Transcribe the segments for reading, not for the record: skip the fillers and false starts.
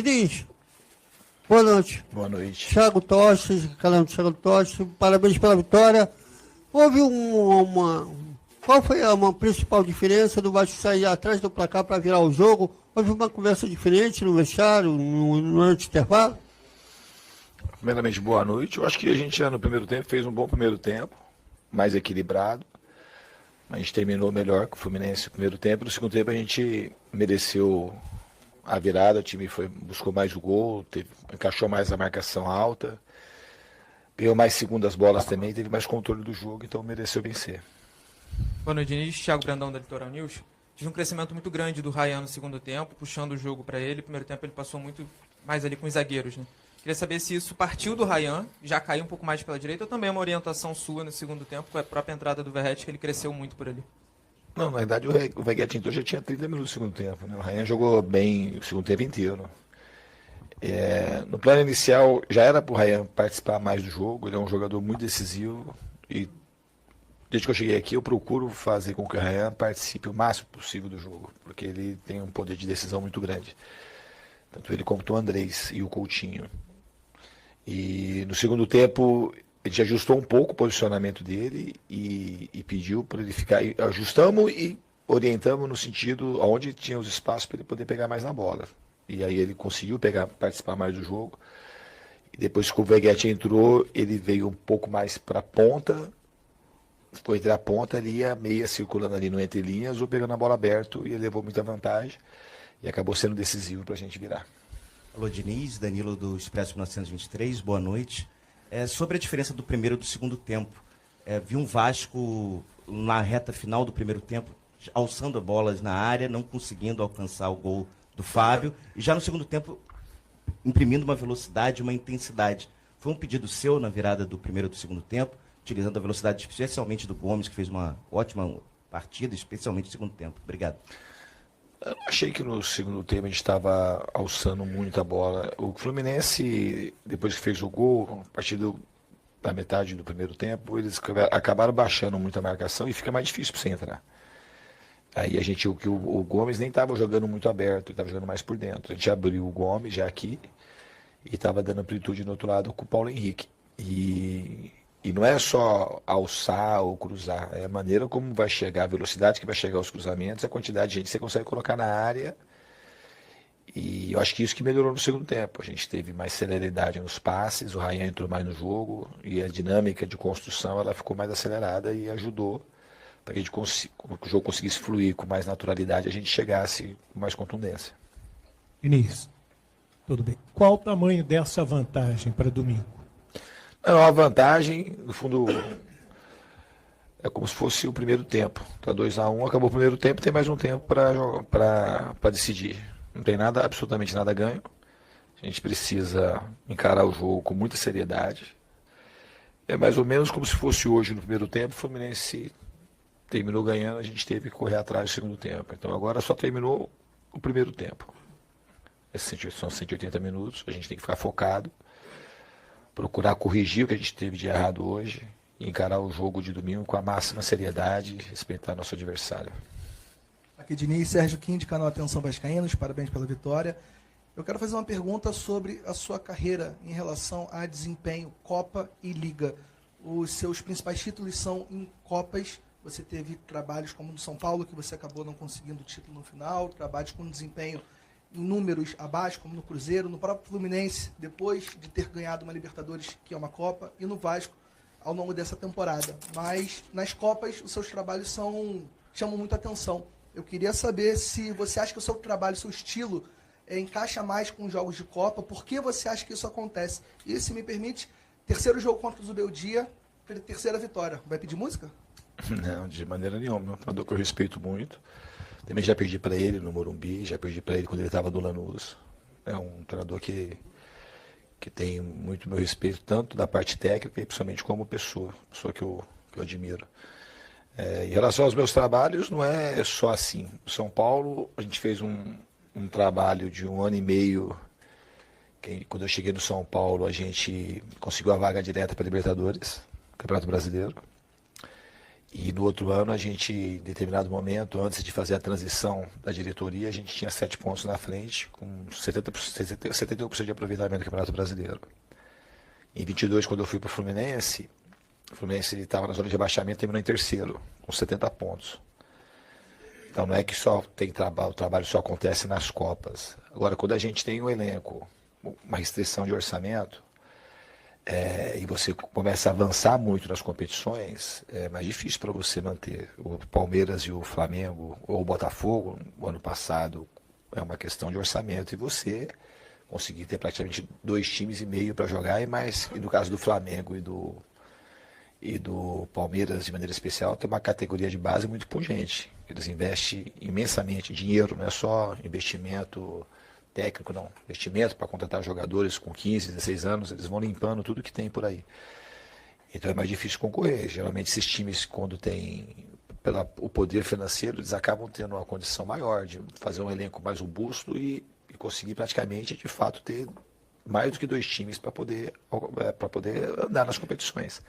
Diniz, boa noite. Boa noite. Thiago Toches, Thiago Toches, parabéns pela vitória. Houve qual foi a principal diferença do Vasco sair atrás do placar para virar o jogo? Houve uma conversa diferente no vestiário, no intervalo? Primeiramente, boa noite. Eu acho que a gente já no primeiro tempo fez um bom primeiro tempo, mais equilibrado. A gente terminou melhor que o Fluminense no primeiro tempo. No segundo tempo a gente mereceu a virada, o time buscou mais o gol, encaixou mais a marcação alta, ganhou mais segundas bolas também, teve mais controle do jogo, então mereceu vencer. Boa noite, Diniz. Thiago Brandão, da Litoral News. Tive um crescimento muito grande do Ryan no segundo tempo, puxando o jogo para ele. No primeiro tempo ele passou muito mais ali com os zagueiros, né? Queria saber se isso partiu do Ryan, já caiu um pouco mais pela direita, ou também é uma orientação sua no segundo tempo, com a própria entrada do Verratti, que ele cresceu muito por ali. Não, na verdade o Veguete entrou já tinha 30 minutos no segundo tempo, né? O Ryan jogou bem o segundo tempo inteiro. No plano inicial já era para o Ryan participar mais do jogo, ele é um jogador muito decisivo e desde que eu cheguei aqui eu procuro fazer com que o Ryan participe o máximo possível do jogo, porque ele tem um poder de decisão muito grande. Tanto ele como o Andrés e o Coutinho. E no segundo tempo a gente ajustou um pouco o posicionamento dele e pediu para ele ficar. Ajustamos e orientamos no sentido onde tinha os espaços para ele poder pegar mais na bola. E aí ele conseguiu participar mais do jogo. E depois que o Veguete entrou, ele veio um pouco mais para a ponta. Ficou entre a ponta ali e a meia circulando ali no entre linhas, ou pegando a bola aberto, e ele levou muita vantagem. E acabou sendo decisivo para a gente virar. Alô, Diniz, Danilo do Expresso 1923, boa noite. Sobre a diferença do primeiro e do segundo tempo, vi um Vasco na reta final do primeiro tempo, alçando bolas na área, não conseguindo alcançar o gol do Fábio, e já no segundo tempo, imprimindo uma velocidade, uma intensidade. Foi um pedido seu na virada do primeiro e do segundo tempo, utilizando a velocidade especialmente do Gomes, que fez uma ótima partida, especialmente no segundo tempo. Obrigado. Eu não achei que no segundo tempo a gente estava alçando muito a bola. O Fluminense, depois que fez o gol, a partir da metade do primeiro tempo, eles acabaram baixando muito a marcação e fica mais difícil para você entrar. Aí o Gomes nem estava jogando muito aberto, ele estava jogando mais por dentro. A gente abriu o Gomes já aqui e estava dando amplitude no outro lado com o Paulo Henrique. E não é só alçar ou cruzar, é a maneira como vai chegar, a velocidade que vai chegar os cruzamentos, a quantidade de gente que você consegue colocar na área. E eu acho que isso que melhorou no segundo tempo. A gente teve mais celeridade nos passes, o Ryan entrou mais no jogo e a dinâmica de construção ela ficou mais acelerada e ajudou para que o jogo conseguisse fluir com mais naturalidade, a gente chegasse com mais contundência. Diniz, tudo bem. Qual o tamanho dessa vantagem para domingo? Não, a vantagem, no fundo, é como se fosse o primeiro tempo. Está 2-1, acabou o primeiro tempo, tem mais um tempo para decidir. Não tem nada, absolutamente nada ganho. A gente precisa encarar o jogo com muita seriedade. É mais ou menos como se fosse hoje no primeiro tempo, o Fluminense terminou ganhando, a gente teve que correr atrás do segundo tempo. Então agora só terminou o primeiro tempo. São 180 minutos, a gente tem que ficar focado, procurar corrigir o que a gente teve de errado hoje e encarar o jogo de domingo com a máxima seriedade e respeitar nosso adversário. Aqui Diniz, Sérgio Kim, de canal Atenção Vascaínos, parabéns pela vitória. Eu quero fazer uma pergunta sobre a sua carreira em relação a desempenho, Copa e Liga. Os seus principais títulos são em Copas. Você teve trabalhos como no São Paulo, que você acabou não conseguindo o título no final, trabalhos com desempenho em números abaixo, como no Cruzeiro, no próprio Fluminense, depois de ter ganhado uma Libertadores, que é uma Copa, e no Vasco, ao longo dessa temporada. Mas nas Copas, os seus trabalhos chamam muita atenção. Eu queria saber se você acha que o seu trabalho, seu estilo, encaixa mais com os jogos de Copa, por que você acha que isso acontece? E, se me permite, terceiro jogo contra o Zubeldia, terceira vitória. Vai pedir música? Não, de maneira nenhuma. É um treinador que eu respeito muito. Também já perdi para ele no Morumbi, já perdi para ele quando ele estava do Lanús. É um treinador que tem muito meu respeito, tanto da parte técnica e principalmente como pessoa que eu admiro. Em relação aos meus trabalhos, não é só assim. No São Paulo, a gente fez um trabalho de 1 ano e meio. Quando eu cheguei no São Paulo, a gente conseguiu a vaga direta para a Libertadores, Campeonato Brasileiro. E no outro ano, a gente, em determinado momento, antes de fazer a transição da diretoria, a gente tinha 7 pontos na frente, com 71% de aproveitamento do Campeonato Brasileiro. Em 22, quando eu fui para o Fluminense estava na zona de rebaixamento e terminou em terceiro, com 70 pontos. Então não é que só tem trabalho, o trabalho só acontece nas Copas. Agora, quando a gente tem um elenco, uma restrição de orçamento, e você começa a avançar muito nas competições, é mais difícil para você manter. O Palmeiras e o Flamengo, ou o Botafogo, no ano passado, é uma questão de orçamento, e você conseguir ter praticamente 2 times e meio para jogar, e no caso do Flamengo e do Palmeiras, de maneira especial, tem uma categoria de base muito pungente. Eles investem imensamente dinheiro, não é só investimento técnico, não. Investimento para contratar jogadores com 15, 16 anos, eles vão limpando tudo que tem por aí. Então é mais difícil concorrer. Geralmente esses times, quando tem o poder financeiro, eles acabam tendo uma condição maior de fazer um elenco mais robusto e conseguir praticamente, de fato, ter mais do que 2 times para poder andar nas competições.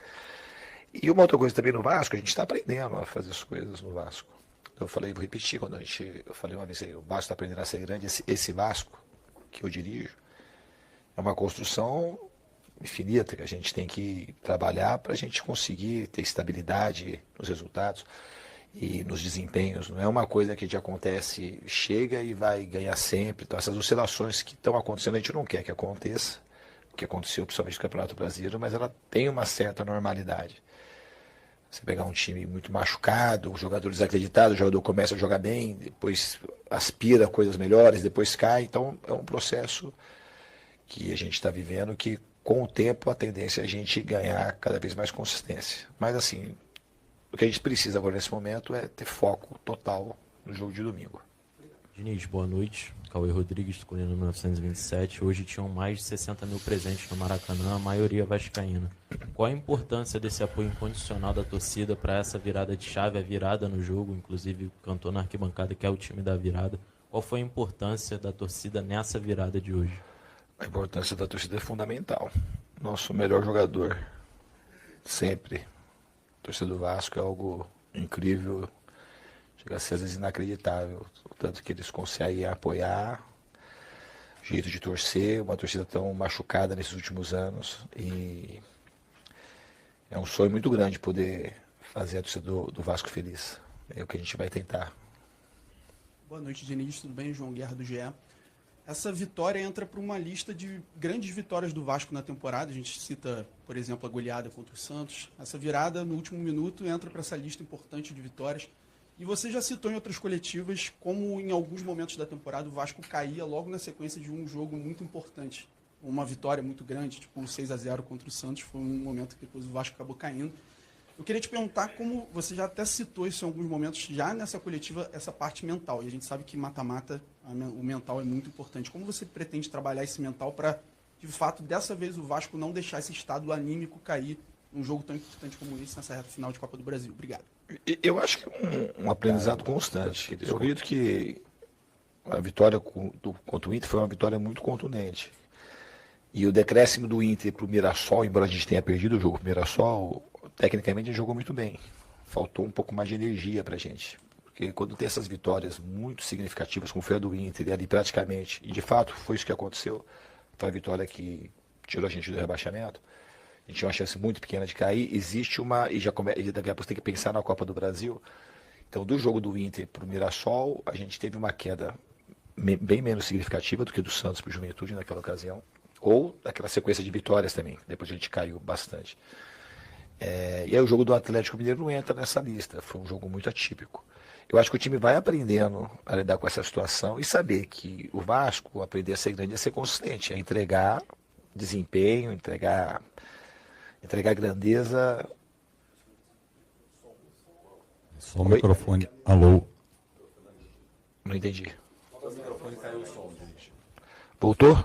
E uma outra coisa também no Vasco, a gente está aprendendo a fazer as coisas no Vasco. Eu falei, vou repetir, eu falei uma vez aí, o Vasco está aprendendo a ser grande. Esse Vasco que eu dirijo é uma construção infinita que a gente tem que trabalhar para a gente conseguir ter estabilidade nos resultados e nos desempenhos. Não é uma coisa que acontece, chega e vai ganhar sempre. Então essas oscilações que estão acontecendo, a gente não quer que aconteça, que aconteceu principalmente no Campeonato Brasileiro, mas ela tem uma certa normalidade. Você pegar um time muito machucado, um jogador desacreditado, o jogador começa a jogar bem, depois aspira a coisas melhores, depois cai. Então é um processo que a gente está vivendo que, com o tempo, a tendência é a gente ganhar cada vez mais consistência. Mas assim, o que a gente precisa agora nesse momento é ter foco total no jogo de domingo. Diniz, boa noite. Cauê Rodrigues, Colina 1927. Hoje tinham mais de 60 mil presentes no Maracanã, a maioria vascaína. Qual a importância desse apoio incondicional da torcida para essa virada de chave, a virada no jogo? Inclusive, cantou na arquibancada que é o time da virada. Qual foi a importância da torcida nessa virada de hoje? A importância da torcida é fundamental. Nosso melhor jogador, sempre. A torcida do Vasco é algo incrível, chega a ser às vezes inacreditável. O tanto que eles conseguem apoiar, jeito de torcer, uma torcida tão machucada nesses últimos anos. E é um sonho muito grande poder fazer a torcida do Vasco feliz. É o que a gente vai tentar. Boa noite, Diniz. Tudo bem? João Guerra do GE. Essa vitória entra para uma lista de grandes vitórias do Vasco na temporada. A gente cita, por exemplo, a goleada contra o Santos. Essa virada no último minuto entra para essa lista importante de vitórias. E você já citou em outras coletivas como em alguns momentos da temporada o Vasco caía logo na sequência de um jogo muito importante. Uma vitória muito grande, tipo um 6-0 contra o Santos, foi um momento que depois o Vasco acabou caindo. Eu queria te perguntar como você já até citou isso em alguns momentos, já nessa coletiva, essa parte mental. E a gente sabe que mata-mata, o mental é muito importante. Como você pretende trabalhar esse mental para, de fato, dessa vez o Vasco não deixar esse estado anímico cair num jogo tão importante como esse, nessa reta final de Copa do Brasil? Obrigado. Eu acho que é um aprendizado constante. Eu acredito que a vitória contra o Inter foi uma vitória muito contundente. E o decréscimo do Inter para o Mirassol, embora a gente tenha perdido o jogo para o Mirassol, tecnicamente a gente jogou muito bem. Faltou um pouco mais de energia para a gente. Porque quando tem essas vitórias muito significativas, como foi a do Inter, e ali praticamente, e de fato foi isso que aconteceu, foi a vitória que tirou a gente do rebaixamento, a gente tinha uma chance muito pequena de cair, existe uma, e daqui a pouco tem que pensar na Copa do Brasil. Então, do jogo do Inter para o Mirassol, a gente teve uma queda bem menos significativa do que do Santos para o Juventude naquela ocasião, ou daquela sequência de vitórias também, depois a gente caiu bastante. E aí o jogo do Atlético Mineiro não entra nessa lista, foi um jogo muito atípico. Eu acho que o time vai aprendendo a lidar com essa situação e saber que o Vasco, aprender a ser grande, é ser consistente, é entregar desempenho, entregar grandeza. Só o microfone. Alô? Não entendi. Voltou?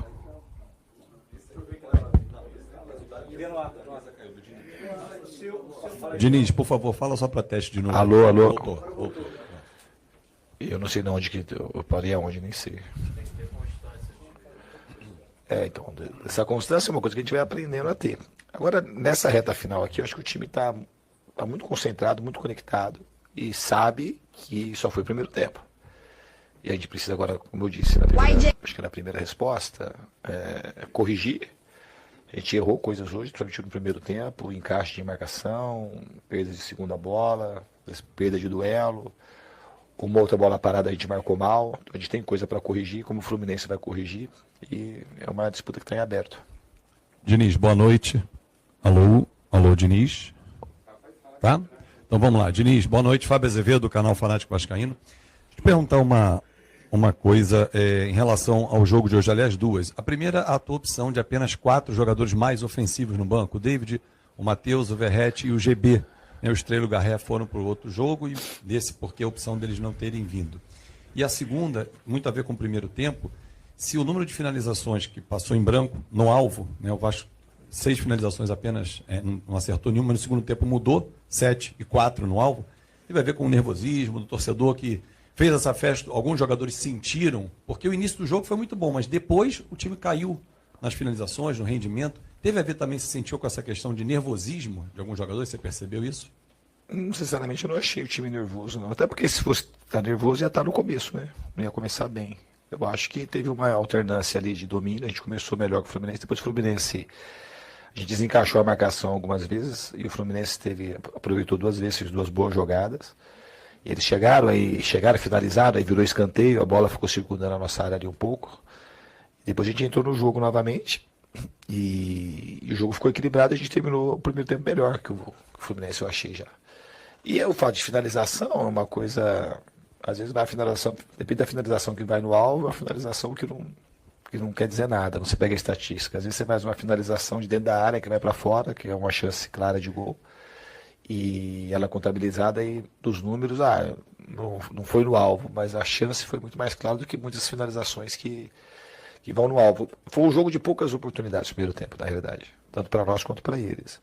Diniz, por favor, fala só para teste de novo. Alô, alô. Voltou. Eu não sei de onde que eu parei aonde, nem sei. Então, essa constância é uma coisa que a gente vai aprendendo a ter. Agora, nessa reta final aqui, eu acho que o time está tá muito concentrado, muito conectado e sabe que só foi o primeiro tempo. E a gente precisa agora, como eu disse, acho que na primeira resposta, corrigir. A gente errou coisas hoje, principalmente no primeiro tempo, encaixe de marcação, perda de segunda bola, perda de duelo. Uma outra bola parada a gente marcou mal. A gente tem coisa para corrigir, como o Fluminense vai corrigir. E é uma disputa que está em aberto. Diniz, boa noite. Alô, alô, Diniz. Tá? Então vamos lá. Diniz, boa noite. Fábio Azevedo, do canal Fanático Vascaíno. Deixa eu te perguntar uma coisa em relação ao jogo de hoje. Aliás, duas. A primeira, a tua opção de apenas 4 jogadores mais ofensivos no banco. O David, o Matheus, o Verratti e o GB. O Estrela e o Garré foram para o outro jogo e desse porque a opção deles não terem vindo. E a segunda, muito a ver com o primeiro tempo, se o número de finalizações que passou em branco no alvo, né, o Vasco 6 finalizações apenas, não acertou nenhuma, no segundo tempo mudou, 7 e 4 no alvo, e vai ver com o nervosismo do torcedor que fez essa festa, alguns jogadores sentiram, porque o início do jogo foi muito bom, mas depois o time caiu nas finalizações, no rendimento. Teve a ver também, se sentiu com essa questão de nervosismo de alguns jogadores, você percebeu isso? Sinceramente, eu não achei o time nervoso, não. Até porque se fosse estar nervoso, ia estar no começo, né? Não ia começar bem. Eu acho que teve uma alternância ali de domínio, a gente começou melhor que o Fluminense, depois o Fluminense, a gente desencaixou a marcação algumas vezes, e o Fluminense aproveitou 2 vezes, fez 2 boas jogadas. E eles chegaram, finalizaram, aí virou escanteio, a bola ficou circundando a nossa área ali um pouco. Depois a gente entrou no jogo novamente, e o jogo ficou equilibrado, a gente terminou o primeiro tempo melhor que o Fluminense, eu achei já. E o fato de finalização é uma coisa, às vezes vai a finalização, depende da finalização que vai no alvo, é uma finalização que não quer dizer nada, não se pega a estatística. Às vezes você faz uma finalização de dentro da área que vai para fora, que é uma chance clara de gol, e ela é contabilizada aí dos números, não foi no alvo, mas a chance foi muito mais clara do que muitas finalizações que vão no alvo. Foi um jogo de poucas oportunidades no primeiro tempo, na realidade, tanto para nós quanto para eles.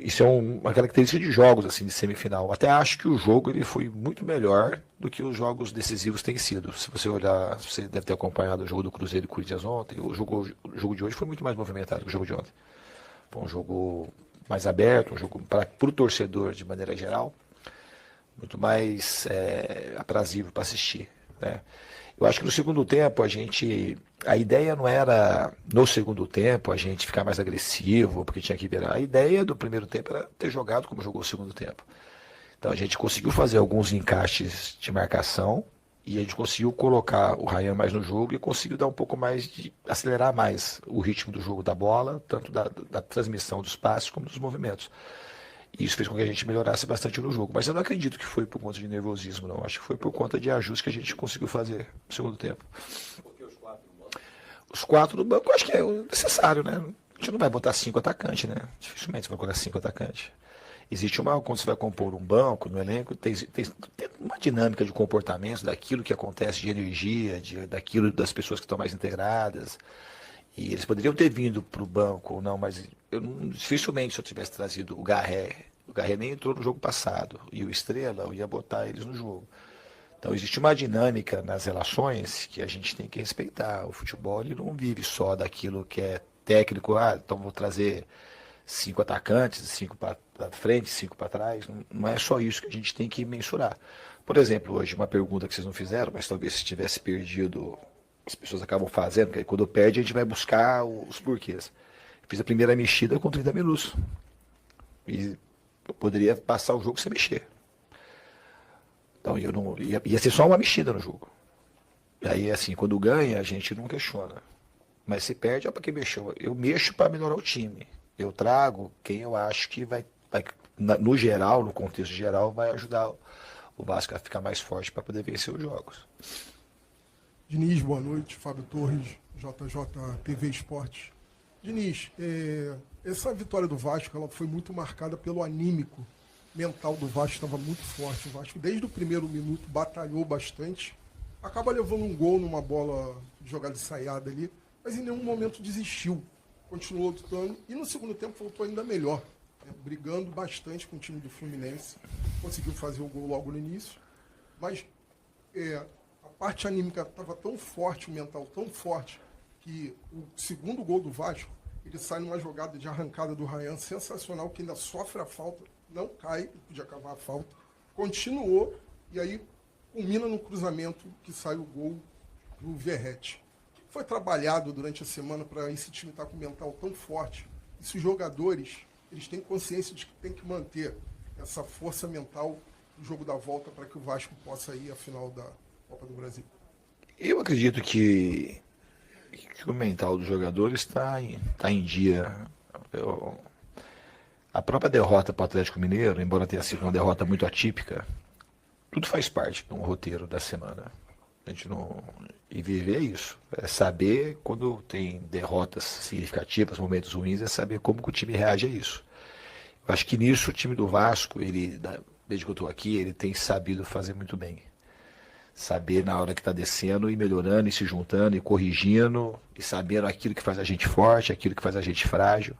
Isso é uma característica de jogos assim de semifinal. Até acho que o jogo ele foi muito melhor do que os jogos decisivos têm sido. Se você olhar, você deve ter acompanhado o jogo do Cruzeiro e Corinthians ontem. O jogo de hoje foi muito mais movimentado que o jogo de ontem. Foi um jogo mais aberto, um jogo para o torcedor de maneira geral, muito mais aprazível para assistir, né? Eu acho que no segundo tempo a ideia não era no segundo tempo a gente ficar mais agressivo, porque tinha que virar. A ideia do primeiro tempo era ter jogado como jogou o segundo tempo. Então a gente conseguiu fazer alguns encaixes de marcação e a gente conseguiu colocar o Ryan mais no jogo e conseguiu dar um pouco mais acelerar mais o ritmo do jogo da bola, tanto da transmissão dos passes como dos movimentos. E isso fez com que a gente melhorasse bastante no jogo. Mas eu não acredito que foi por conta de nervosismo, não. Acho que foi por conta de ajustes que a gente conseguiu fazer no segundo tempo. Os 4 no banco, eu acho que é necessário, né? A gente não vai botar 5 atacantes, né? Dificilmente você vai colocar 5 atacantes. Existe quando você vai compor um banco, no elenco, tem uma dinâmica de comportamento, daquilo que acontece, de energia, daquilo das pessoas que estão mais integradas. E eles poderiam ter vindo para o banco ou não, mas dificilmente se eu tivesse trazido o Garré nem entrou no jogo passado, e o Estrela, eu ia botar eles no jogo. Então existe uma dinâmica nas relações que a gente tem que respeitar. O futebol ele não vive só daquilo que é técnico, então vou trazer 5 atacantes, 5 para frente, 5 para trás. Não é só isso que a gente tem que mensurar. Por exemplo, hoje uma pergunta que vocês não fizeram, mas talvez se tivesse perdido, as pessoas acabam fazendo, porque quando perde a gente vai buscar os porquês. Fiz a primeira mexida com 30 minutos. E eu poderia passar o jogo sem mexer. Então ia ser só uma mexida no jogo. E aí, assim, quando ganha, a gente não questiona. Mas se perde, é para quem mexeu. Eu mexo para melhorar o time. Eu trago quem eu acho que vai no geral, no contexto geral, vai ajudar o Vasco a ficar mais forte para poder vencer os jogos. Diniz, boa noite. Fábio Torres, JJ TV Esportes. Diniz, essa vitória do Vasco ela foi muito marcada pelo anímico mental do Vasco, estava muito forte. O Vasco, desde o primeiro minuto, batalhou bastante. Acaba levando um gol numa bola de jogada ensaiada ali, mas em nenhum momento desistiu. Continuou lutando e no segundo tempo voltou ainda melhor, né? Brigando bastante com o time do Fluminense. Conseguiu fazer o gol logo no início, mas a parte anímica estava tão forte, o mental tão forte, que o segundo gol do Vasco Ele sai numa jogada de arrancada do Ryan sensacional, que ainda sofre a falta, não cai, podia acabar a falta, continuou, e aí culmina no cruzamento que sai o gol do Verratti. O que foi trabalhado durante a semana para esse time estar com o mental tão forte? Esses jogadores, eles têm consciência de que tem que manter essa força mental no jogo da volta para que o Vasco possa ir à final da Copa do Brasil. Eu acredito que o mental dos jogadores está em dia. A própria derrota para o Atlético Mineiro, embora tenha sido uma derrota muito atípica, tudo faz parte de um roteiro da semana. A gente não... E viver isso. É saber quando tem derrotas significativas, momentos ruins, é saber como que o time reage a isso. Eu acho que nisso o time do Vasco, ele, desde que eu estou aqui, ele tem sabido fazer muito bem. Saber na hora que está descendo, ir melhorando, e se juntando, e corrigindo, e sabendo aquilo que faz a gente forte, aquilo que faz a gente frágil.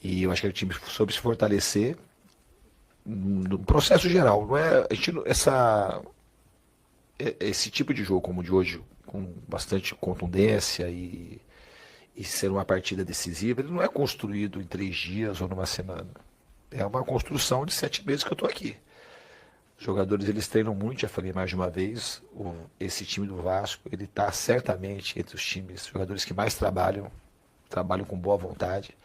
E eu acho que o time soube se fortalecer no processo geral. Não é, a gente, esse tipo de jogo como o de hoje, com bastante contundência e ser uma partida decisiva, ele não é construído em 3 dias ou numa semana. É uma construção de 7 meses que eu estou aqui. Os jogadores, eles treinam muito, já falei mais de uma vez, esse time do Vasco, ele está certamente entre os times, jogadores que mais trabalham com boa vontade,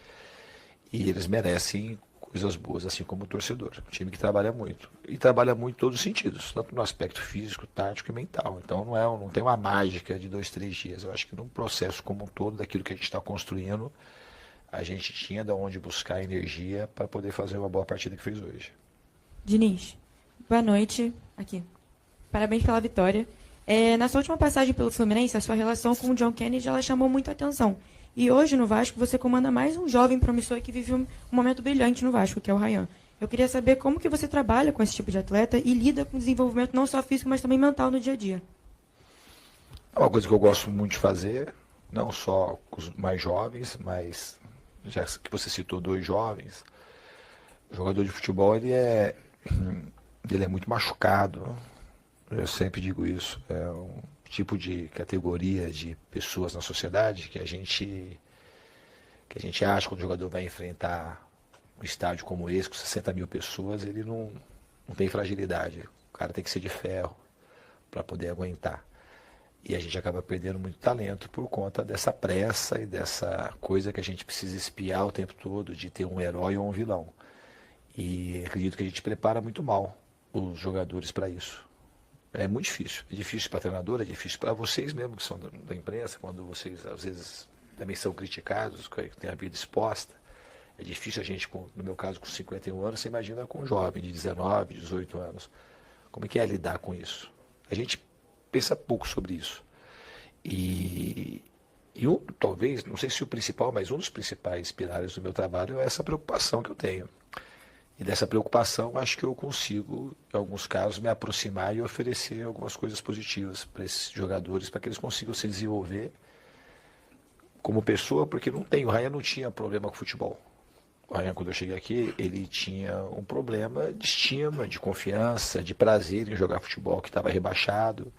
e eles merecem coisas boas, assim como o torcedor. Um time que trabalha muito. E trabalha muito em todos os sentidos, tanto no aspecto físico, tático e mental. Então não tem uma mágica de 2, 3 dias. Eu acho que num processo como um todo, daquilo que a gente está construindo, a gente tinha de onde buscar energia para poder fazer uma boa partida que fez hoje. Diniz, boa noite. Aqui. Parabéns pela vitória. Na sua última passagem pelo Fluminense, a sua relação com o John Kennedy ela chamou muito a atenção. E hoje no Vasco você comanda mais um jovem promissor que vive um momento brilhante no Vasco, que é o Ryan. Eu queria saber como que você trabalha com esse tipo de atleta e lida com o desenvolvimento não só físico, mas também mental no dia a dia. É uma coisa que eu gosto muito de fazer, não só com os mais jovens, mas já que você citou 2 jovens, o jogador de futebol ele é muito machucado. Eu sempre digo isso. É um tipo de categoria de pessoas na sociedade que a gente acha que quando o jogador vai enfrentar um estádio como esse, com 60 mil pessoas, ele não tem fragilidade. O cara tem que ser de ferro para poder aguentar. E a gente acaba perdendo muito talento por conta dessa pressa e dessa coisa que a gente precisa espiar o tempo todo, de ter um herói ou um vilão. E acredito que a gente prepara muito mal os jogadores para isso. É muito difícil. É difícil para treinador, é difícil para vocês mesmo, que são da imprensa, quando vocês, às vezes, também são criticados, que têm a vida exposta. É difícil a gente, no meu caso, com 51 anos, você imagina com um jovem de 19, 18 anos. Como é que é lidar com isso? A gente pensa pouco sobre isso. E talvez, não sei se o principal, mas um dos principais pilares do meu trabalho é essa preocupação que eu tenho. E dessa preocupação, acho que eu consigo, em alguns casos, me aproximar e oferecer algumas coisas positivas para esses jogadores, para que eles consigam se desenvolver como pessoa, porque o Ryan não tinha problema com futebol. O Ryan, quando eu cheguei aqui, ele tinha um problema de estima, de confiança, de prazer em jogar futebol, que estava rebaixado,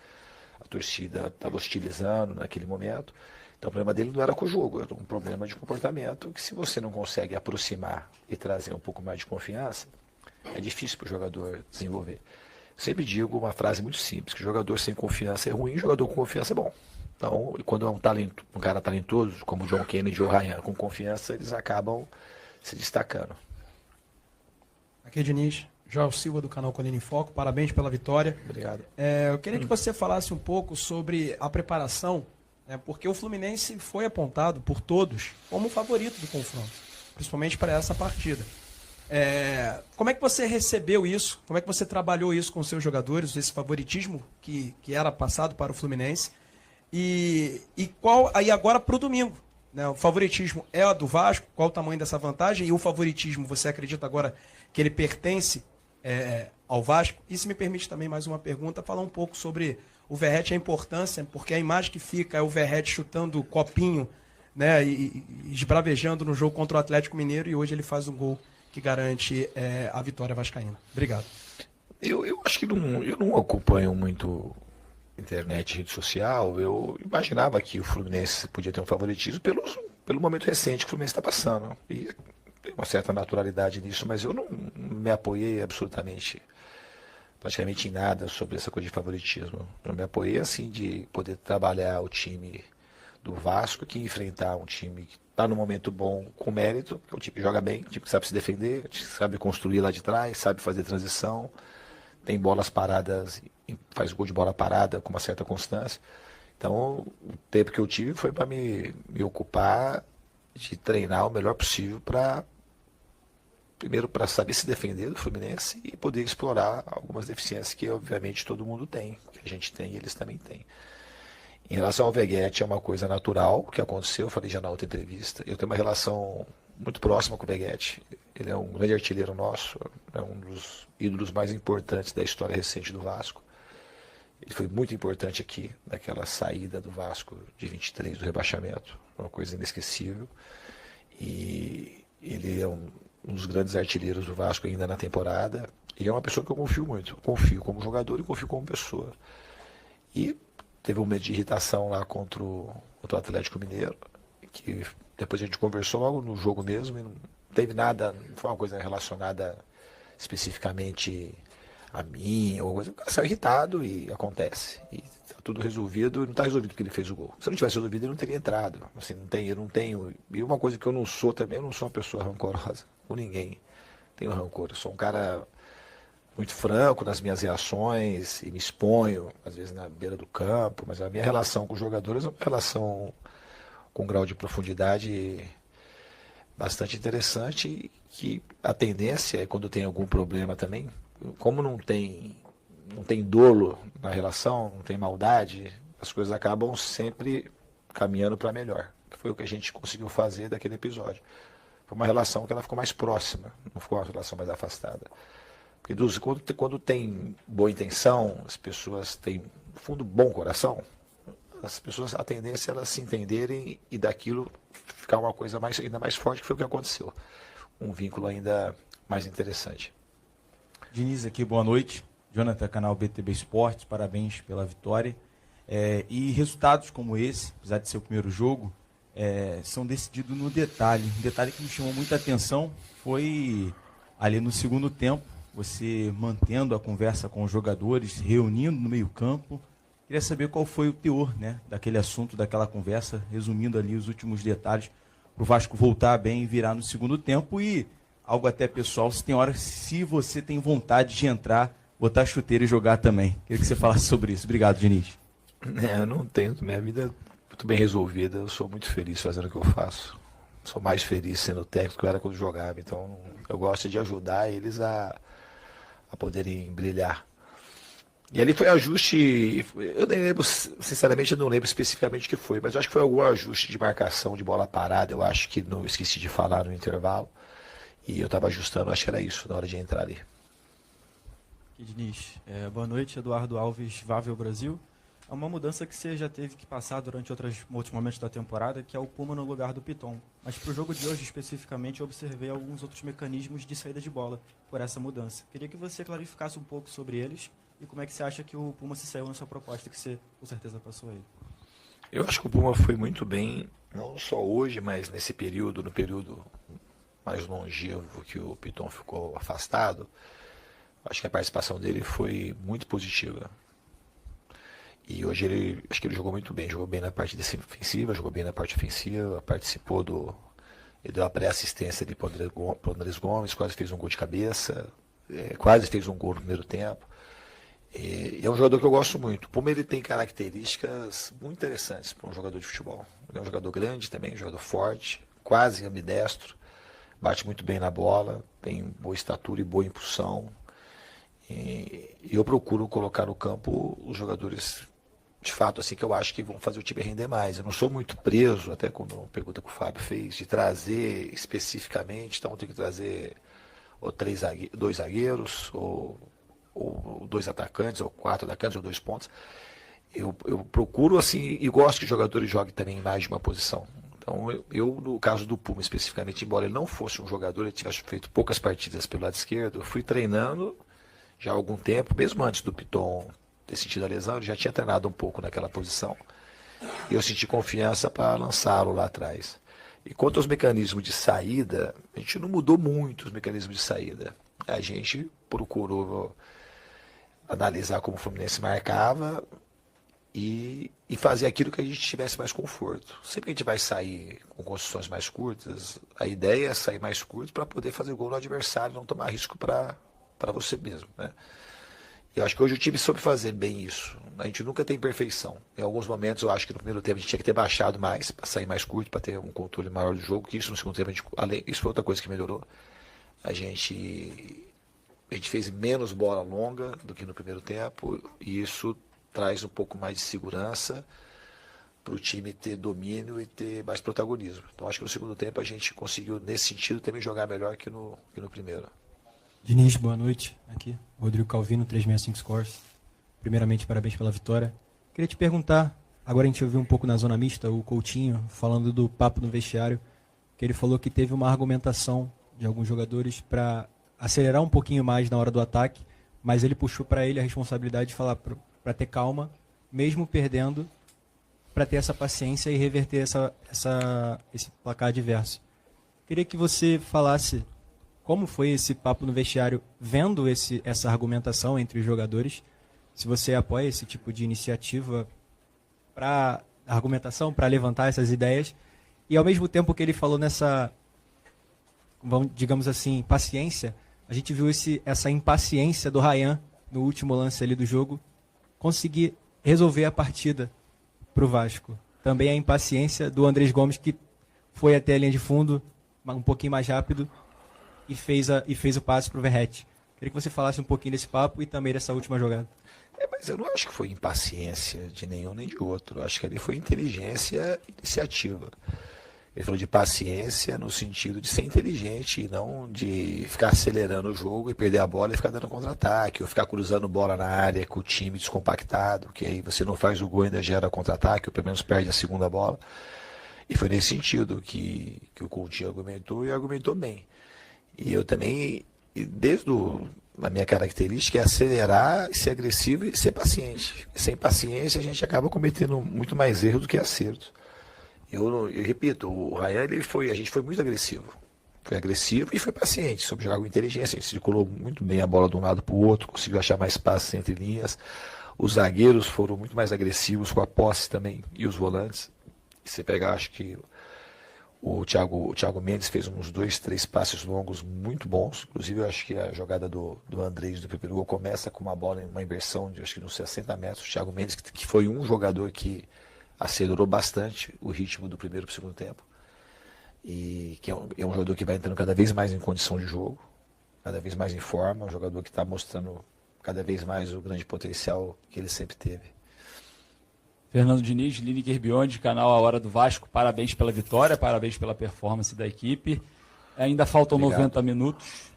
a torcida estava hostilizando naquele momento. Então o problema dele não era com o jogo, era um problema de comportamento que, se você não consegue aproximar e trazer um pouco mais de confiança, é difícil para o jogador desenvolver. Sempre digo uma frase muito simples, que jogador sem confiança é ruim, jogador com confiança é bom. Então, quando é um cara talentoso, como o John Kennedy ou o Ryan, com confiança, eles acabam se destacando. Aqui é Diniz, Joel Silva do canal Colina em Foco, parabéns pela vitória. Obrigado. Eu queria que você falasse um pouco sobre a preparação, porque o Fluminense foi apontado por todos como o favorito do confronto, principalmente para essa partida. Como é que você recebeu isso? Como é que você trabalhou isso com os seus jogadores, esse favoritismo que era passado para o Fluminense? E agora para o domingo? Né? O favoritismo é a do Vasco? Qual o tamanho dessa vantagem? E o favoritismo, você acredita agora que ele pertence ao Vasco? E se me permite também mais uma pergunta, falar um pouco sobre o Verratti, a importância, porque a imagem que fica é o Verratti chutando o copinho, né, e esbravejando no jogo contra o Atlético Mineiro, e hoje ele faz um gol que garante a vitória vascaína. Obrigado. Eu acho que eu não acompanho muito internet, rede social. Eu imaginava que o Fluminense podia ter um favoritismo pelo momento recente que o Fluminense está passando. E tem uma certa naturalidade nisso, mas eu não me apoiei absolutamente, praticamente em nada sobre essa coisa de favoritismo. Eu me apoiei assim de poder trabalhar o time do Vasco, que enfrentar um time que está no momento bom com mérito, que é um time que joga bem, um time que sabe se defender, que sabe construir lá de trás, sabe fazer transição, tem bolas paradas, faz gol de bola parada com uma certa constância. Então, o tempo que eu tive foi para me ocupar de treinar o melhor possível primeiro para saber se defender do Fluminense e poder explorar algumas deficiências que obviamente todo mundo tem, que a gente tem e eles também têm. Em relação ao Veguete, é uma coisa natural que aconteceu, eu falei já na outra entrevista. Eu tenho uma relação muito próxima com o Veguete. Ele é um grande artilheiro nosso, é um dos ídolos mais importantes da história recente do Vasco. Ele foi muito importante aqui, naquela saída do Vasco de 23 do rebaixamento, uma coisa inesquecível. E ele é um dos grandes artilheiros do Vasco ainda na temporada. E é uma pessoa que eu confio muito. Confio como jogador e confio como pessoa. E teve um momento de irritação lá contra o Atlético Mineiro, que depois a gente conversou logo no jogo mesmo, e não teve nada, não foi uma coisa relacionada especificamente a mim, ou coisa. O cara saiu irritado e acontece. E tá tudo resolvido, não está resolvido porque ele fez o gol. Se não tivesse resolvido, ele não teria entrado. Assim, eu não tenho. E uma coisa que eu não sou também, eu não sou uma pessoa rancorosa com ninguém. Tenho rancor. Eu sou um cara muito franco nas minhas reações e me exponho, às vezes na beira do campo, mas a minha relação com os jogadores é uma relação com um grau de profundidade bastante interessante, que a tendência é quando tem algum problema também, como não tem dolo na relação, não tem maldade, as coisas acabam sempre caminhando para melhor. Foi o que a gente conseguiu fazer daquele episódio. Foi uma relação que ela ficou mais próxima, não ficou uma relação mais afastada. Porque quando tem boa intenção, as pessoas têm, no fundo, bom coração, as pessoas, a tendência é elas se entenderem e daquilo ficar uma coisa ainda mais forte, que foi o que aconteceu. Um vínculo ainda mais interessante. Diniz aqui, boa noite. Jonathan, canal BTB Esportes, parabéns pela vitória. E resultados como esse, apesar de ser o primeiro jogo, são decididos no detalhe. Um detalhe que me chamou muita atenção foi ali no segundo tempo, você mantendo a conversa com os jogadores, reunindo no meio-campo. Queria saber qual foi o teor, né, daquele assunto, daquela conversa, resumindo ali os últimos detalhes, para o Vasco voltar bem e virar no segundo tempo. E algo até pessoal, se você tem vontade de entrar, botar a chuteira e jogar também. Queria que você falasse sobre isso. Obrigado, Diniz. Eu não tenho, minha vida é muito bem resolvida, eu sou muito feliz fazendo o que eu faço. Sou mais feliz sendo técnico que eu era quando jogava, então eu gosto de ajudar eles a poderem brilhar. E ali foi ajuste, eu nem lembro, sinceramente eu não lembro especificamente o que foi, mas eu acho que foi algum ajuste de marcação de bola parada, eu acho que não esqueci de falar no intervalo, e eu estava ajustando, acho que era isso na hora de entrar ali. Aqui, Diniz. Boa noite, Eduardo Alves, Vável Brasil. É uma mudança que você já teve que passar durante outros momentos da temporada, que é o Puma no lugar do Piton. Mas para o jogo de hoje, especificamente, eu observei alguns outros mecanismos de saída de bola por essa mudança. Queria que você clarificasse um pouco sobre eles e como é que você acha que o Puma se saiu na sua proposta, que você com certeza passou aí. Eu acho que o Puma foi muito bem, não só hoje, mas no período mais longevo que o Piton ficou afastado. Acho que a participação dele foi muito positiva. E hoje acho que ele jogou muito bem, jogou bem na parte defensiva, jogou bem na parte ofensiva, participou ele deu a pré-assistência ali para o Andrés Gomes, quase fez um gol de cabeça, quase fez um gol no primeiro tempo. E é um jogador que eu gosto muito. O Puma, ele tem características muito interessantes para um jogador de futebol. Ele é um jogador grande também, um jogador forte, quase ambidestro, bate muito bem na bola, tem boa estatura e boa impulsão. E eu procuro colocar no campo os jogadores, de fato, assim, que eu acho que vão fazer o time render mais. Eu não sou muito preso, até quando a pergunta que o Fábio fez, de trazer especificamente, então tem que trazer ou dois zagueiros, ou 2 atacantes, ou 4 atacantes, ou 2 pontos. Eu procuro, assim, e gosto que os jogadores joguem também em mais de uma posição. Então, eu, no caso do Puma especificamente, embora ele não fosse um jogador, ele tivesse feito poucas partidas pelo lado esquerdo, eu fui treinando já há algum tempo, mesmo antes do Piton ter sentido a lesão, ele já tinha treinado um pouco naquela posição. E eu senti confiança para lançá-lo lá atrás. E quanto aos mecanismos de saída, a gente não mudou muito os mecanismos de saída. A gente procurou analisar como o Fluminense marcava e fazer aquilo que a gente tivesse mais conforto. Sempre que a gente vai sair com construções mais curtas, a ideia é sair mais curto para poder fazer gol no adversário, não tomar risco para você mesmo, né? Eu acho que hoje o time soube fazer bem isso. A gente nunca tem perfeição. Em alguns momentos eu acho que no primeiro tempo a gente tinha que ter baixado mais, para sair mais curto, para ter um controle maior do jogo, que isso no segundo tempo isso foi outra coisa que melhorou. A gente fez menos bola longa do que no primeiro tempo, e isso traz um pouco mais de segurança para o time ter domínio e ter mais protagonismo. Então acho que no segundo tempo a gente conseguiu, nesse sentido, também jogar melhor que no primeiro. Diniz, boa noite. Aqui, Rodrigo Calvino, 365 Scores. Primeiramente, parabéns pela vitória. Queria te perguntar, agora a gente ouviu um pouco na zona mista, o Coutinho falando do papo no vestiário, que ele falou que teve uma argumentação de alguns jogadores para acelerar um pouquinho mais na hora do ataque, mas ele puxou para ele a responsabilidade de falar para ter calma, mesmo perdendo, para ter essa paciência e reverter esse placar adverso. Queria que você falasse como foi esse papo no vestiário, vendo essa argumentação entre os jogadores, se você apoia esse tipo de iniciativa para argumentação, para levantar essas ideias, e ao mesmo tempo que ele falou nessa, digamos assim, paciência, a gente viu essa impaciência do Ryan no último lance ali do jogo, conseguir resolver a partida para o Vasco. Também a impaciência do Andrés Gomes, que foi até a linha de fundo, um pouquinho mais rápido, e fez o passe para o Verratti. Queria que você falasse um pouquinho desse papo e também dessa última jogada. Mas eu não acho que foi impaciência de nenhum nem de outro. Eu acho que ali foi inteligência e iniciativa. Ele falou de paciência no sentido de ser inteligente e não de ficar acelerando o jogo e perder a bola e ficar dando contra-ataque, ou ficar cruzando bola na área com o time descompactado, que aí você não faz o gol e ainda gera contra-ataque, ou pelo menos perde a segunda bola. E foi nesse sentido que o Coutinho argumentou, e argumentou bem. E eu também, desde a minha característica, é acelerar, ser agressivo e ser paciente. Sem paciência a gente acaba cometendo muito mais erros do que acertos. Eu repito, o Ryan, a gente foi muito agressivo. Foi agressivo e foi paciente, soube jogar com inteligência. A gente circulou muito bem a bola de um lado para o outro, conseguiu achar mais passes entre linhas. Os zagueiros foram muito mais agressivos com a posse também, e os volantes. E você pegar, acho que o Thiago Mendes fez uns 2, 3 passes longos muito bons. Inclusive, eu acho que a jogada do Andrés do primeiro gol começa com uma bola em uma inversão de acho que uns 60 metros. O Thiago Mendes, que foi um jogador que acelerou bastante o ritmo do primeiro para o segundo tempo. E que é um jogador que vai entrando cada vez mais em condição de jogo, cada vez mais em forma, um jogador que está mostrando cada vez mais o grande potencial que ele sempre teve. Fernando Diniz, Lineker Beyond, canal A Hora do Vasco, parabéns pela vitória, parabéns pela performance da equipe. Ainda faltam 90 minutos.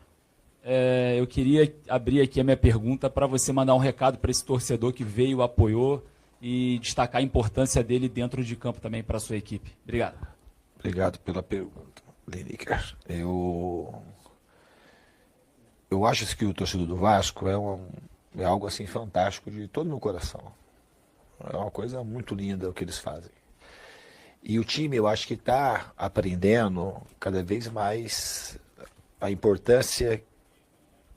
Eu queria abrir aqui a minha pergunta para você mandar um recado para esse torcedor que veio, apoiou e destacar a importância dele dentro de campo também para a sua equipe. Obrigado. Obrigado pela pergunta, Lineker. Eu acho que o torcedor do Vasco é algo assim fantástico de todo o meu coração. É uma coisa muito linda o que eles fazem. E o time, eu acho que está aprendendo cada vez mais a importância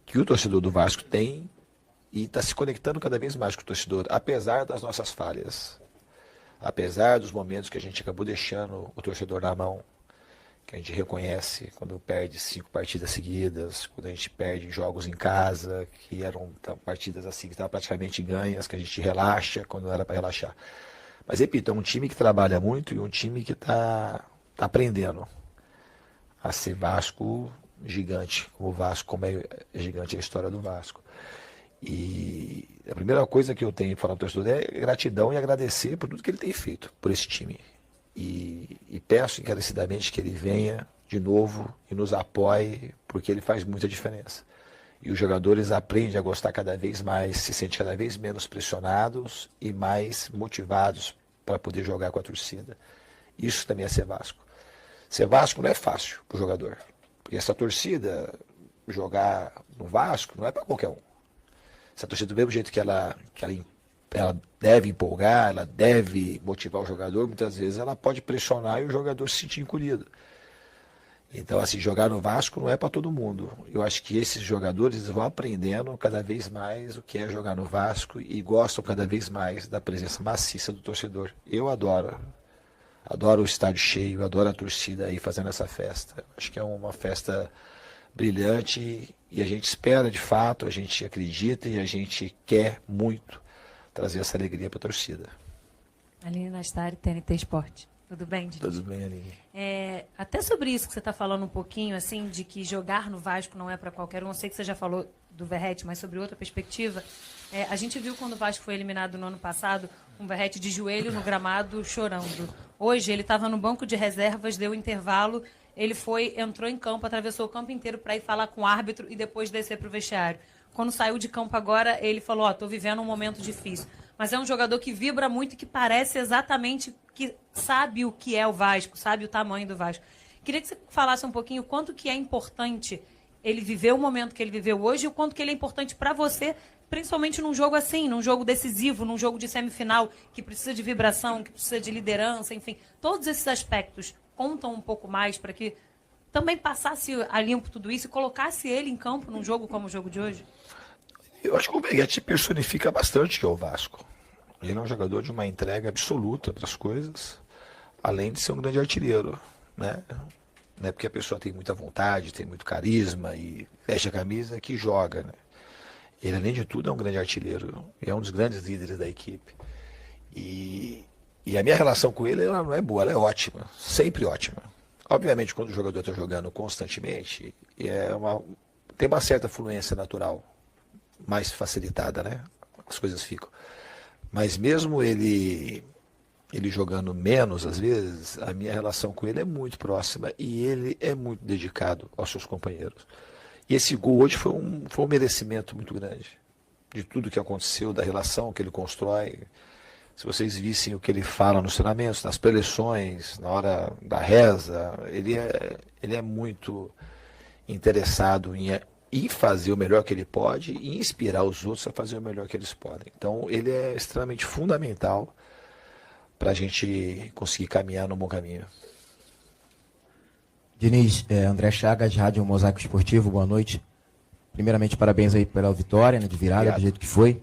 que o torcedor do Vasco tem e está se conectando cada vez mais com o torcedor, apesar das nossas falhas, apesar dos momentos que a gente acabou deixando o torcedor na mão, que a gente reconhece quando perde 5 partidas seguidas, quando a gente perde jogos em casa, que eram partidas assim que estavam praticamente ganhas, que a gente relaxa quando não era para relaxar. Mas repito, é um time que trabalha muito e um time que está aprendendo a ser Vasco gigante, como o Vasco, como é gigante a história do Vasco. E a primeira coisa que eu tenho para falar para o torcedor é gratidão e agradecer por tudo que ele tem feito por esse time. E peço encarecidamente que ele venha de novo e nos apoie, porque ele faz muita diferença. E os jogadores aprendem a gostar cada vez mais, se sentem cada vez menos pressionados e mais motivados para poder jogar com a torcida. Isso também é ser Vasco. Ser Vasco não é fácil para o jogador, porque essa torcida, jogar no Vasco, não é para qualquer um. Essa torcida, do mesmo jeito que ela deve empolgar, ela deve motivar o jogador, muitas vezes ela pode pressionar e o jogador se sentir encolhido. Então, assim, jogar no Vasco não é para todo mundo. Eu acho que esses jogadores vão aprendendo cada vez mais o que é jogar no Vasco e gostam cada vez mais da presença maciça do torcedor. Eu adoro o estádio cheio, adoro a torcida aí fazendo essa festa. Acho que é uma festa brilhante e a gente espera de fato, a gente acredita e a gente quer muito trazer essa alegria para a torcida. Aline Nastari, TNT Esporte. Tudo bem, Diniz? Tudo bem, Aline. Até sobre isso que você está falando um pouquinho, assim, de que jogar no Vasco não é para qualquer um. Eu sei que você já falou do Verratti, mas sobre outra perspectiva. A gente viu quando o Vasco foi eliminado no ano passado, um Verratti de joelho no gramado chorando. Hoje ele estava no banco de reservas, deu intervalo, ele entrou em campo, atravessou o campo inteiro para ir falar com o árbitro e depois descer para o vestiário. Quando saiu de campo agora, ele falou, estou vivendo um momento difícil. Mas é um jogador que vibra muito e que parece exatamente que sabe o que é o Vasco, sabe o tamanho do Vasco. Queria que você falasse um pouquinho o quanto que é importante ele viver o momento que ele viveu hoje e o quanto que ele é importante para você, principalmente num jogo assim, num jogo decisivo, num jogo de semifinal, que precisa de vibração, que precisa de liderança, enfim. Todos esses aspectos contam um pouco mais para que também passasse a limpo tudo isso e colocasse ele em campo num jogo como o jogo de hoje? Eu acho que o Verratti personifica bastante o que é o Vasco. Ele é um jogador de uma entrega absoluta para as coisas, além de ser um grande artilheiro, né? Não é porque a pessoa tem muita vontade, tem muito carisma e veste a camisa que joga, né? Ele, além de tudo, é um grande artilheiro e é um dos grandes líderes da equipe. E a minha relação com ele, ela não é boa, ela é ótima, sempre ótima. Obviamente, quando o jogador está jogando constantemente, tem uma certa fluência natural, mais facilitada, né? As coisas ficam. Mas mesmo ele jogando menos, às vezes, a minha relação com ele é muito próxima e ele é muito dedicado aos seus companheiros. E esse gol hoje foi um merecimento muito grande de tudo que aconteceu, da relação que ele constrói. Se vocês vissem o que ele fala nos treinamentos, nas preleções, na hora da reza, ele é muito interessado em fazer o melhor que ele pode e inspirar os outros a fazer o melhor que eles podem. Então, ele é extremamente fundamental para a gente conseguir caminhar no bom caminho. Diniz, André Chagas, Rádio Mosaico Esportivo, boa noite. Primeiramente, parabéns aí pela vitória, né, de virada, obrigado. Do jeito que foi.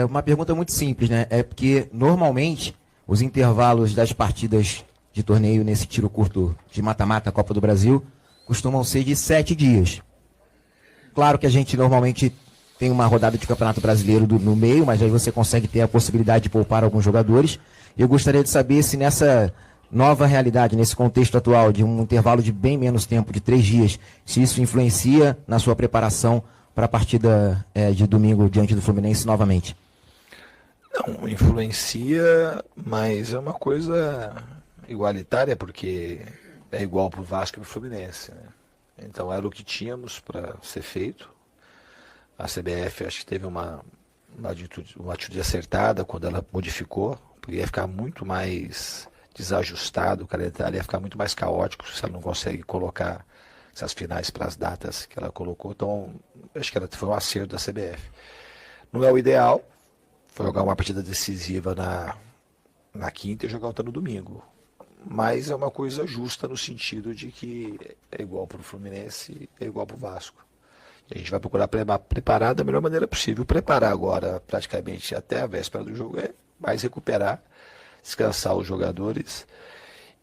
Uma pergunta muito simples, né? É porque, normalmente, os intervalos das partidas de torneio nesse tiro curto de mata-mata, Copa do Brasil, costumam ser de 7 dias. Claro que a gente normalmente tem uma rodada de Campeonato Brasileiro no meio, mas aí você consegue ter a possibilidade de poupar alguns jogadores. Eu gostaria de saber se nessa nova realidade, nesse contexto atual, de um intervalo de bem menos tempo, de 3 dias, se isso influencia na sua preparação para a partida de domingo diante do Fluminense novamente. Não, influencia, mas é uma coisa igualitária, porque é igual para o Vasco e para o Fluminense, né? Então era o que tínhamos para ser feito. A CBF acho que teve uma atitude acertada quando ela modificou, porque ia ficar muito mais desajustado, o calendário ia ficar muito mais caótico se ela não consegue colocar essas finais para as datas que ela colocou. Então acho que foi um acerto da CBF. Não é o ideal, foi jogar uma partida decisiva na quinta e jogar outra no domingo. Mas é uma coisa justa no sentido de que é igual para o Fluminense, é igual para o Vasco. E a gente vai procurar preparar da melhor maneira possível. Preparar agora, praticamente até a véspera do jogo, é mais recuperar, descansar os jogadores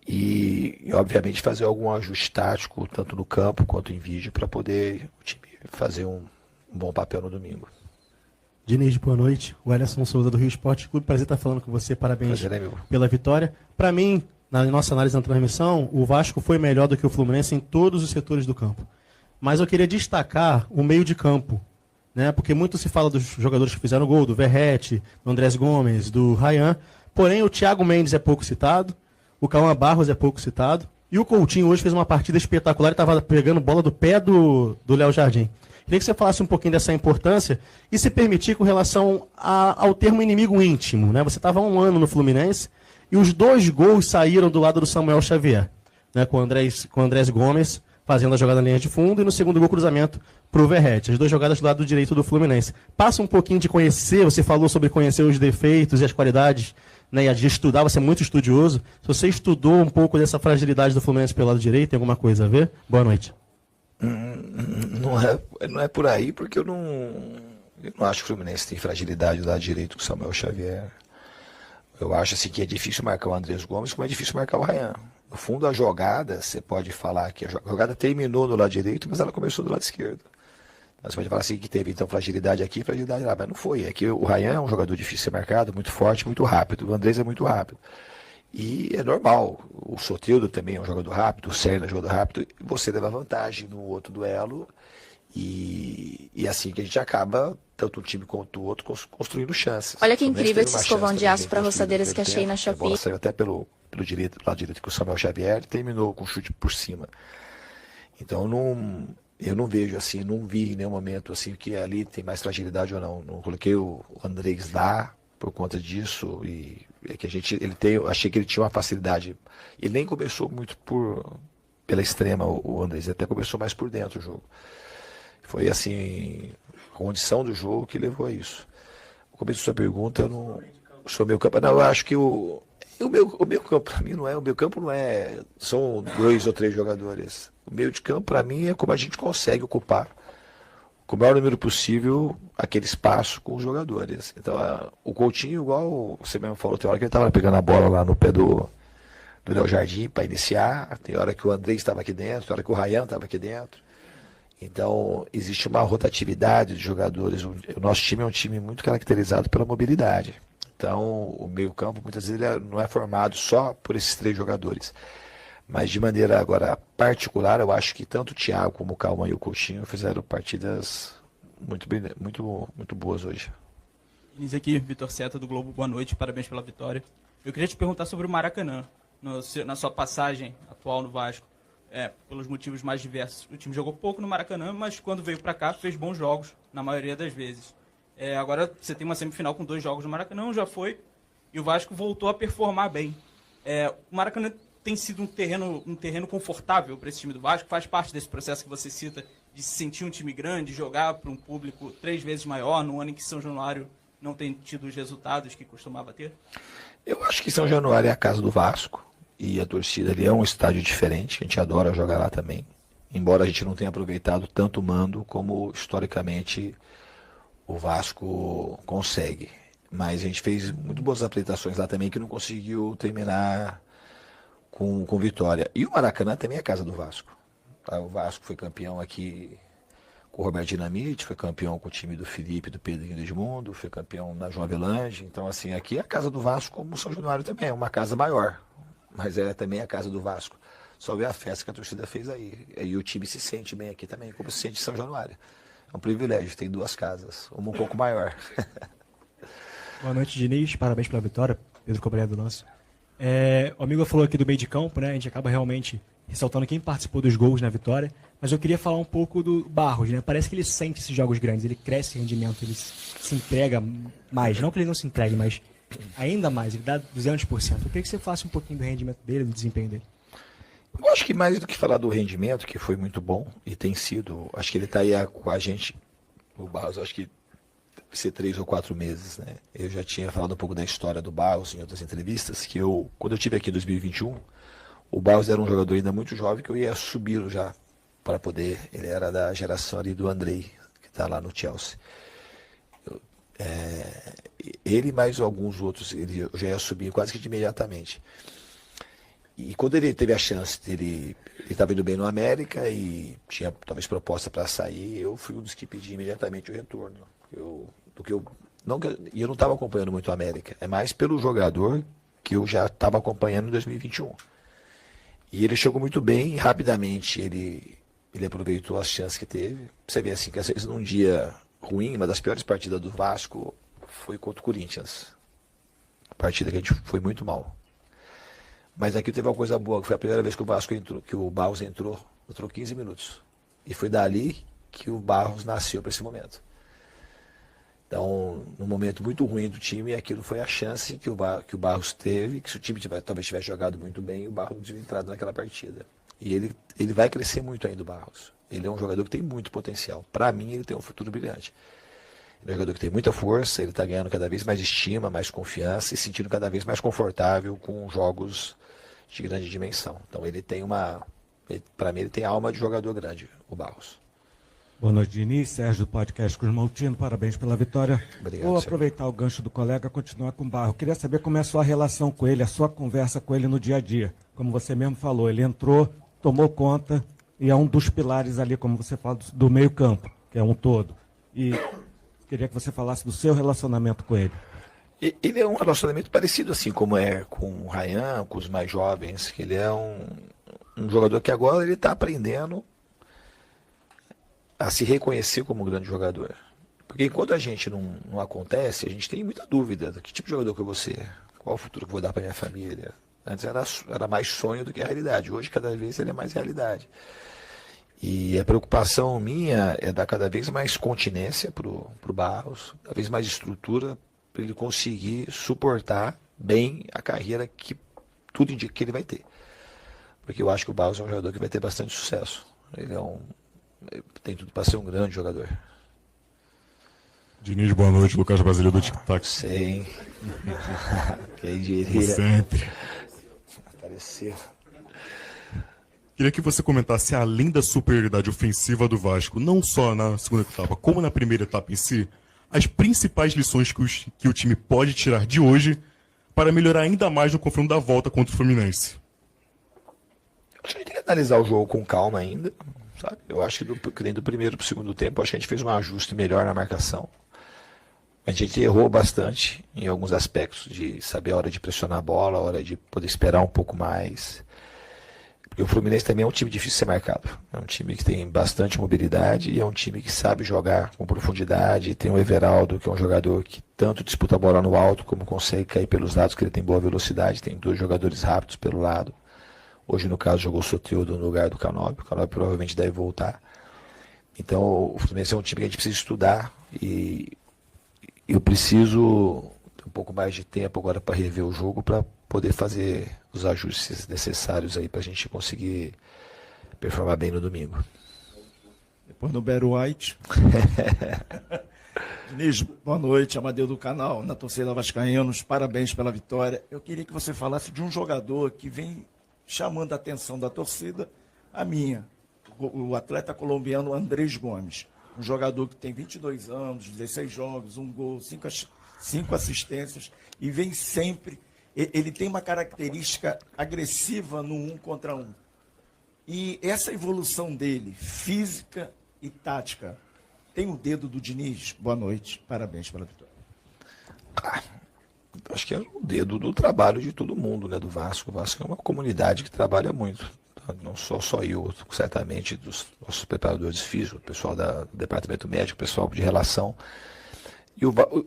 e obviamente, fazer algum ajuste tático, tanto no campo quanto em vídeo, para poder o time fazer um bom papel no domingo. Diniz, boa noite. O Ellison Souza, do Rio Esporte Clube. Prazer estar falando com você. Parabéns pela vitória. Para mim, na nossa análise na transmissão, o Vasco foi melhor do que o Fluminense em todos os setores do campo. Mas eu queria destacar o meio de campo, né? Porque muito se fala dos jogadores que fizeram gol, do Verratti, do Andrés Gomes, do Ryan. Porém, o Thiago Mendes é pouco citado, o Cauã Barros é pouco citado, e o Coutinho hoje fez uma partida espetacular e estava pegando bola do pé do Léo Jardim. Queria que você falasse um pouquinho dessa importância e se permitir com relação ao termo inimigo íntimo, né? Você estava há 1 ano no Fluminense e os 2 gols saíram do lado do Samuel Xavier, né? Com o Andrés Gomes fazendo a jogada na linha de fundo, e no segundo gol, cruzamento para o Verratti. As duas jogadas do lado direito do Fluminense. Passa um pouquinho de conhecer, você falou sobre conhecer os defeitos e as qualidades, né, e de estudar, você é muito estudioso. Se você estudou um pouco dessa fragilidade do Fluminense pelo lado direito, tem alguma coisa a ver? Boa noite. Não é por aí, porque eu não acho que o Fluminense tem fragilidade do lado direito com o Samuel Xavier. Eu acho assim, que é difícil marcar o Andrés Gomes, como é difícil marcar o Ryan. No fundo, a jogada, você pode falar que a jogada terminou do lado direito, mas ela começou do lado esquerdo. Então, você pode falar assim que teve então fragilidade aqui, fragilidade lá, mas não foi. É que o Ryan é um jogador difícil de ser marcado, muito forte, muito rápido. O Andrés é muito rápido. E é normal. O Soteldo também é um jogador rápido, o Sérgio é um jogador rápido. Você leva vantagem no outro duelo. E assim que a gente acaba, tanto um time quanto o outro, construindo chances. Olha que incrível esse escovão de aço para roçadeiras que achei na A Shopee. bola saiu até pelo lado direito com o Samuel Xavier e terminou com um chute por cima. Então eu não vejo assim, não vi em nenhum momento assim que ali tem mais fragilidade ou não. Não coloquei o Andrés lá por conta disso e é que eu achei que ele tinha uma facilidade. Ele nem começou muito pela extrema, o Andrés, ele até começou mais por dentro do jogo. Foi assim, a condição do jogo que levou a isso. No começo da sua pergunta, eu não sou meio campo. Não, eu acho que o meu campo para mim não é, o meu campo não é, são 2 ou 3 jogadores. O meio de campo para mim é como a gente consegue ocupar com o maior número possível aquele espaço com os jogadores. Então, o Coutinho, igual você mesmo falou, tem hora que ele estava pegando a bola lá no pé do Léo Jardim para iniciar, tem hora que o Andrés estava aqui dentro, tem hora que o Ryan estava aqui dentro. Então, existe uma rotatividade de jogadores. O nosso time é um time muito caracterizado pela mobilidade. Então, o meio-campo, muitas vezes, ele não é formado só por esses 3 jogadores. Mas, de maneira agora particular, eu acho que tanto o Thiago como o Calma e o Coutinho fizeram partidas muito boas hoje. Inicia aqui, Vitor Seta, do Globo. Boa noite, parabéns pela vitória. Eu queria te perguntar sobre o Maracanã, na sua passagem atual no Vasco. Pelos motivos mais diversos. O time jogou pouco no Maracanã, mas quando veio para cá fez bons jogos, na maioria das vezes. Agora você tem uma semifinal com 2 jogos no Maracanã, já foi, e o Vasco voltou a performar bem. O Maracanã tem sido um terreno confortável para esse time do Vasco, faz parte desse processo que você cita, de se sentir um time grande, jogar para um público 3 vezes maior, no ano em que São Januário não tem tido os resultados que costumava ter? Eu acho que São Januário é a casa do Vasco. E a torcida ali é um estádio diferente, a gente adora jogar lá também. Embora a gente não tenha aproveitado tanto o mando como historicamente o Vasco consegue. Mas a gente fez muito boas apresentações lá também que não conseguiu terminar com vitória. E o Maracanã também é a casa do Vasco. O Vasco foi campeão aqui com o Roberto Dinamite, foi campeão com o time do Felipe, do Pedrinho e do Edmundo, foi campeão na João Avelange. Então, assim, aqui é a casa do Vasco, como o São Januário também, é uma casa maior. Mas é também a casa do Vasco. Só ver a festa que a torcida fez aí. E o time se sente bem aqui também, como se sente em São Januário. É um privilégio, tem 2 casas, uma um pouco maior. Boa noite, Diniz. Parabéns pela vitória. Pedro Cobré do Lance. O amigo falou aqui do meio de campo, né? A gente acaba realmente ressaltando quem participou dos gols na vitória. Mas eu queria falar um pouco do Barros, né? Parece que ele sente esses jogos grandes, ele cresce em rendimento, ele se entrega mais. Não que ele não se entregue, mas ainda mais, ele dá 200%. Eu queria que você falasse um pouquinho do rendimento dele, do desempenho dele. Eu acho que mais do que falar do rendimento, que foi muito bom, e tem sido, acho que ele está aí com a gente, o Barros, acho que deve ser 3 ou 4 meses, né? Eu já tinha falado um pouco da história do Barros em outras entrevistas, que quando eu estive aqui em 2021, o Barros era um jogador ainda muito jovem, que eu ia subi-lo já, para poder, ele era da geração ali do Andrei, que está lá no Chelsea. Ele mais alguns outros, eu já ia subir quase que de imediatamente. E quando ele teve a chance, ele estava indo bem no América e tinha talvez proposta para sair, eu fui um dos que pedi imediatamente o retorno. Eu não estava acompanhando muito o América, é mais pelo jogador que eu já estava acompanhando em 2021. E ele chegou muito bem, e rapidamente ele aproveitou as chances que teve. Você vê assim, que às vezes num dia ruim, uma das piores partidas do Vasco foi contra o Corinthians. A partida que a gente foi muito mal. Mas aqui teve uma coisa boa, que foi a primeira vez que o Vasco entrou, que o Barros entrou 15 minutos. E foi dali que o Barros nasceu para esse momento. Então, num momento muito ruim do time, aquilo foi a chance que o Barros teve, que se o time talvez tivesse jogado muito bem, o Barros não tinha entrado naquela partida. E ele vai crescer muito ainda, o Barros. Ele é um jogador que tem muito potencial. Para mim, ele tem um futuro brilhante. Ele é um jogador que tem muita força, ele está ganhando cada vez mais estima, mais confiança e se sentindo cada vez mais confortável com jogos de grande dimensão. Então ele tem para mim ele tem alma de jogador grande, o Barros. Boa noite, Diniz. Sérgio do podcast Cruz Maltino, parabéns pela vitória. Obrigado, Vou senhor. aproveitar o gancho do colega e continuar com o Barro. Queria saber como é a sua relação com ele, a sua conversa com ele no dia a dia. Como você mesmo falou, ele entrou, tomou conta e é um dos pilares ali, como você fala, do meio campo, que é um todo. E queria que você falasse do seu relacionamento com ele. Ele é um relacionamento parecido assim como é com o Ryan, com os mais jovens, que ele é um jogador que agora ele está aprendendo a se reconhecer como um grande jogador. Porque enquanto a gente não acontece, a gente tem muita dúvida do que tipo de jogador que eu vou ser, qual o futuro que eu vou dar para minha família. Antes era mais sonho do que a realidade, hoje cada vez ele é mais realidade. E a preocupação minha é dar cada vez mais continência para o Barros, cada vez mais estrutura para ele conseguir suportar bem a carreira que tudo indica que ele vai ter. Porque eu acho que o Barros é um jogador que vai ter bastante sucesso. Ele tem tudo para ser um grande jogador. Diniz, boa noite. Lucas Basílio do TikTok. Sim. Quem diria? Sempre. Apareceu. Queria que você comentasse, além da superioridade ofensiva do Vasco, não só na segunda etapa, como na primeira etapa em si, as principais lições que o time pode tirar de hoje para melhorar ainda mais no confronto da volta contra o Fluminense. Acho que a gente tem que analisar o jogo com calma ainda, sabe? Eu acho que nem do primeiro para o segundo tempo, acho que a gente fez um ajuste melhor na marcação. A gente errou bastante em alguns aspectos, de saber a hora de pressionar a bola, a hora de poder esperar um pouco mais. Porque o Fluminense também é um time difícil de ser marcado. É um time que tem bastante mobilidade e é um time que sabe jogar com profundidade. Tem o Everaldo, que é um jogador que tanto disputa a bola no alto, como consegue cair pelos lados, que ele tem boa velocidade. Tem 2 jogadores rápidos pelo lado. Hoje, no caso, jogou o Soteldo no lugar do Canóbio. O Canóbio provavelmente deve voltar. Então, o Fluminense é um time que a gente precisa estudar e eu preciso ter um pouco mais de tempo agora para rever o jogo, para poder fazer os ajustes necessários aí para a gente conseguir performar bem no domingo. Depois no Beru White. Diniz, boa noite, Amadeu do canal, na torcida vascaínos, parabéns pela vitória. Eu queria que você falasse de um jogador que vem chamando a atenção da torcida, a minha, o atleta colombiano Andrés Gomes. Um jogador que tem 22 anos, 16 jogos, 1 gol, 5 assistências e vem sempre. Ele tem uma característica agressiva no 1 contra 1. E essa evolução dele, física e tática, tem o dedo do Diniz? Boa noite, parabéns pela vitória. Acho que é o dedo do trabalho de todo mundo, né, do Vasco. O Vasco é uma comunidade que trabalha muito. Não só eu, certamente, dos nossos preparadores físicos, o pessoal do departamento médico, o pessoal de relação. E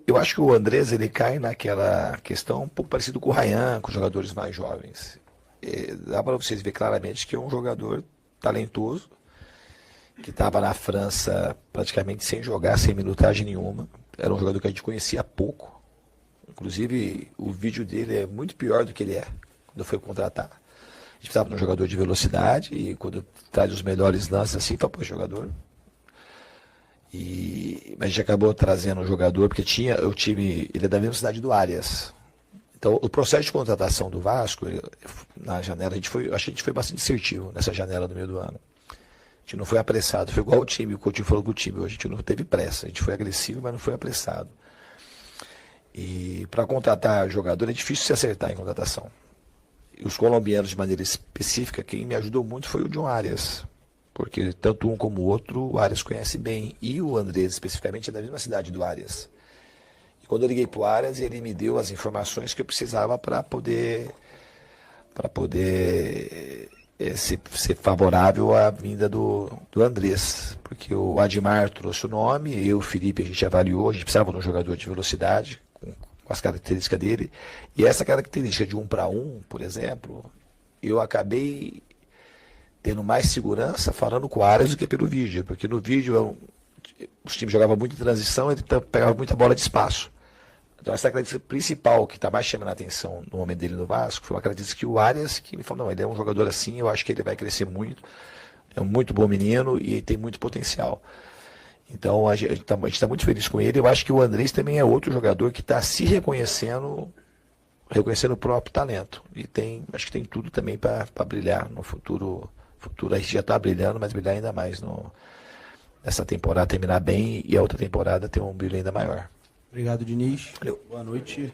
eu acho que o Andrés, ele cai naquela questão um pouco parecido com o Ryan, com os jogadores mais jovens. Dá para vocês ver claramente que é um jogador talentoso, que estava na França praticamente sem jogar, sem minutagem nenhuma. Era um jogador que a gente conhecia pouco. Inclusive, o vídeo dele é muito pior do que ele é quando foi contratar. A gente precisava de um jogador de velocidade e quando traz os melhores lances assim, fala, pô, jogador. Mas a gente acabou trazendo um jogador porque o time, ele é da mesma cidade do Arias. Então, o processo de contratação do Vasco, na janela, acho que a gente foi bastante assertivo nessa janela do meio do ano. A gente não foi apressado, foi igual o time, o Coutinho falou com o time, a gente não teve pressa, a gente foi agressivo, mas não foi apressado. E para contratar jogador é difícil se acertar em contratação. E os colombianos, de maneira específica, quem me ajudou muito foi o John Arias. Porque tanto um como o outro, o Arias conhece bem. E o Andrés, especificamente, é da mesma cidade do Arias. E quando eu liguei para o Arias, ele me deu as informações que eu precisava para poder ser favorável à vinda do Andrés. Porque o Admar trouxe o nome, eu e o Felipe, a gente avaliou, a gente precisava de um jogador de velocidade, com as características dele. E essa característica de 1 para 1, por exemplo, eu acabei tendo mais segurança falando com o Arias do que pelo vídeo, porque no vídeo os times jogavam muito em transição, ele pegava muita bola de espaço. Então, essa característica principal que está mais chamando a atenção no momento dele no Vasco foi uma característica que o Arias, que me falou, não, ele é um jogador assim, eu acho que ele vai crescer muito, é um muito bom menino e tem muito potencial. Então, a gente está muito feliz com ele. Eu acho que o Andrés também é outro jogador que está se reconhecendo o próprio talento. E acho que tem tudo também para brilhar no futuro. A gente já está brilhando, mas brilhar ainda mais nessa temporada, terminar bem e a outra temporada ter um brilho ainda maior. Obrigado, Diniz. Valeu. Boa noite.